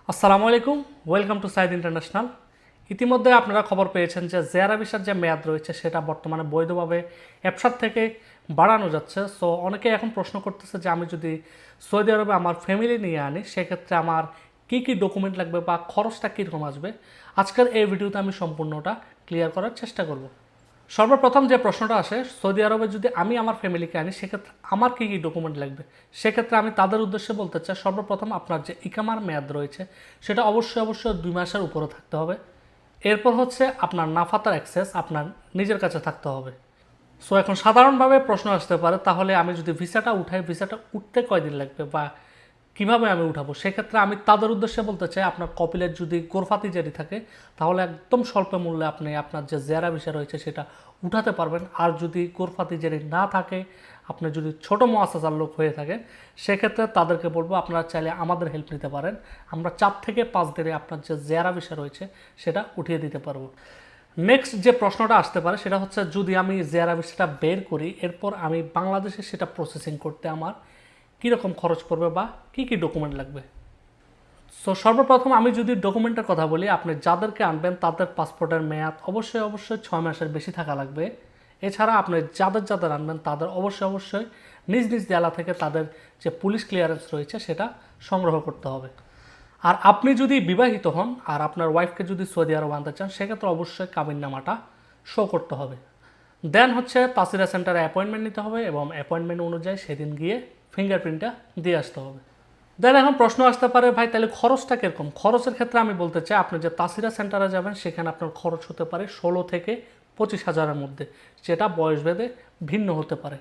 আসসালামু আলাইকুম, welcome to Saeed international. ইতিমধ্যে আপনারা খবর পেয়েছেন যে জেআরএ ভিসার যে মেয়াদ রয়েছে সেটা বর্তমানে বৈধভাবে অ্যাপসার থেকে বাড়ানো যাচ্ছে। সো অনেকে এখন প্রশ্ন করতেছে যে আমি যদি সৌদি আরবে আমার ফ্যামিলি নিয়ে আনি সেক্ষেত্রে আমার কী কী ডকুমেন্ট লাগবে বা খরচটা কীরকম আসবে। আজকের এই ভিডিওতে আমি সম্পূর্ণটা ক্লিয়ার করার চেষ্টা করব। সর্বপ্রথম যে প্রশ্নটা আসে, সৌদি আরবে যদি আমি আমার ফ্যামিলিকে আনি সেক্ষেত্রে আমার কী কী ডকুমেন্ট লাগবে। সেক্ষেত্রে আমি তাদের উদ্দেশ্যে বলতে চাই, সর্বপ্রথম আপনার যে ইকামার মেয়াদ রয়েছে সেটা অবশ্যই 2 মাসের উপরে থাকতে হবে। এরপর হচ্ছে আপনার নাফাতার অ্যাক্সেস আপনার নিজের কাছে থাকতে হবে। সো এখন সাধারণভাবে প্রশ্ন আসতে পারে, তাহলে আমি যদি ভিসাটা উঠাই, ভিসাটা উঠতে কয়দিন লাগবে বা কিভাবে আমি উঠাবো। সেক্ষেত্রে আমি তাদের উদ্দেশ্যে বলতে চাই, আপনার কপিলের যদি গোরফাতি জারি থাকে তাহলে একদম স্বল্প মূল্যে আপনি আপনার যে জেরা ভিসা রয়েছে সেটা উঠাতে পারবেন। আর যদি গোরফাতি জারি না থাকে, আপনি যদি ছোটো মুআসাসার লোক হয়ে থাকেন সেক্ষেত্রে তাদেরকে বলবো আপনারা চাইলে আমাদের হেল্প নিতে পারেন। আমরা 4 থেকে 5 দিনে আপনার যে জেরা ভিসা রয়েছে সেটা উঠিয়ে দিতে পারবো। নেক্সট যে প্রশ্নটা আসতে পারে সেটা হচ্ছে, যদি আমি জেরা ভিসাটা বের করি এরপর আমি বাংলাদেশে সেটা প্রসেসিং করতে আমার কীরকম খরচ পড়বে বা কী কী ডকুমেন্ট লাগবে। সো সর্বপ্রথম আমি যদি ডকুমেন্টের কথা বলি, আপনি যাদেরকে আনবেন তাদের পাসপোর্টের মেয়াদ অবশ্যই 6 মাসের বেশি থাকা লাগবে। এছাড়া আপনি যাদের আনবেন তাদের অবশ্যই নিজ জেলা থেকে তাদের যে পুলিশ ক্লিয়ারেন্স রয়েছে সেটা সংগ্রহ করতে হবে। আর আপনি যদি বিবাহিত হন আর আপনার ওয়াইফকে যদি সৌদি আরব আনতে চান সেক্ষেত্রে অবশ্যই কাবিননামাটা শো করতে হবে। দেন হচ্ছে তাসিরা সেন্টারে অ্যাপয়েন্টমেন্ট নিতে হবে এবং অ্যাপয়েন্টমেন্ট অনুযায়ী সেদিন গিয়ে ফিঙ্গারপ্রিন্টটা দিয়ে আসতে হবে। দেন এখন প্রশ্ন আসতে পারে, ভাই তাহলে খরচটা কীরকম। খরচের ক্ষেত্রে আমি বলতে চাই, আপনি যে তাসিরা সেন্টারে যাবেন সেখানে আপনার খরচ হতে পারে 16 থেকে 25,000-এর মধ্যে, যেটা বয়সভেদে ভিন্ন হতে পারে।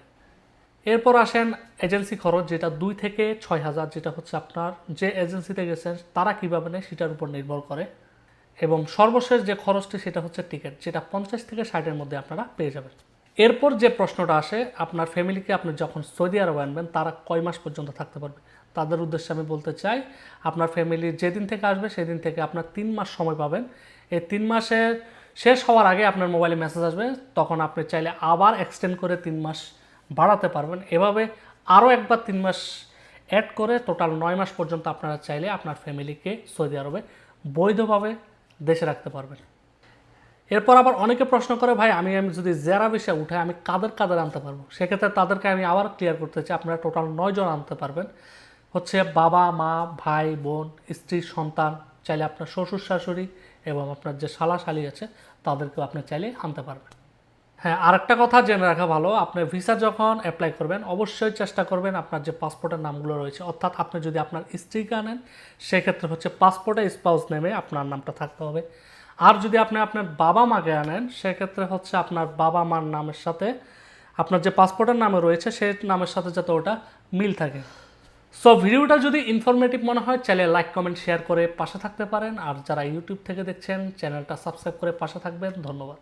এরপর আসেন এজেন্সি খরচ, যেটা 2 থেকে 6,000, যেটা হচ্ছে আপনার যে এজেন্সিতে গেছেন তারা কীভাবে নেয় সেটার উপর নির্ভর করে। এবং সর্বশেষ যে খরচটি সেটা হচ্ছে টিকিট, যেটা 50 থেকে 60-এর মধ্যে আপনারা পেয়ে যাবেন। এরপর যে প্রশ্নটা আসে, আপনার ফ্যামিলিকে আপনি যখন সৌদি আরব আনবেন তারা কয় মাস পর্যন্ত থাকতে পারবে। তাদের উদ্দেশ্যে আমি বলতে চাই, আপনার ফ্যামিলি যেদিন থেকে আসবে সেদিন থেকে আপনার 3 মাস সময় পাবেন। এই 3 মাসের শেষ হওয়ার আগে আপনার মোবাইলে মেসেজ আসবে, তখন আপনি চাইলে আবার এক্সটেন্ড করে 3 মাস বাড়াতে পারবেন। এভাবে আরও একবার 3 মাস অ্যাড করে টোটাল 9 মাস পর্যন্ত আপনারা চাইলে আপনার ফ্যামিলিকে সৌদি আরবে বৈধভাবে দেশে রাখতে পারবেন। এরপর আবার অনেকে প্রশ্ন করে, ভাই আমি যদি জেরা ভিসা উঠাই আমি কাদের আনতে পারবো। সেক্ষেত্রে তাদেরকে আমি আবার ক্লিয়ার করতে চাই, আপনারা টোটাল 9 জন আনতে পারবেন। হচ্ছে বাবা মা ভাই বোন স্ত্রী সন্তান, চাইলে আপনার শ্বশুর শাশুড়ি এবং আপনার যে শালা শালি আছে তাদেরকেও আপনি চাইলে আনতে পারবেন। হ্যাঁ, আরেকটা কথা জেনে রাখা ভালো, আপনি ভিসা যখন অ্যাপ্লাই করবেন অবশ্যই চেষ্টা করবেন আপনার যে পাসপোর্টের নামগুলো রয়েছে, অর্থাৎ আপনি যদি আপনার স্ত্রীকে আনেন সেক্ষেত্রে হচ্ছে পাসপোর্টে স্পাউস নেমে আপনার নামটা থাকতে হবে। আর যদি আপনি আপনার বাবা মাকে আনেন সেক্ষেত্রে হচ্ছে আপনার বাবা মার নামের সাথে আপনার যে পাসপোর্টের নামে রয়েছে সেই নামের সাথে যাতে ওটা মিল থাকে। সো ভিডিওটা যদি ইনফরমেটিভ মনে হয় চাইলে লাইক কমেন্ট শেয়ার করে পাশে থাকতে পারেন। আর যারা ইউটিউব থেকে দেখছেন চ্যানেলটা সাবস্ক্রাইব করে পাশে থাকবেন। ধন্যবাদ।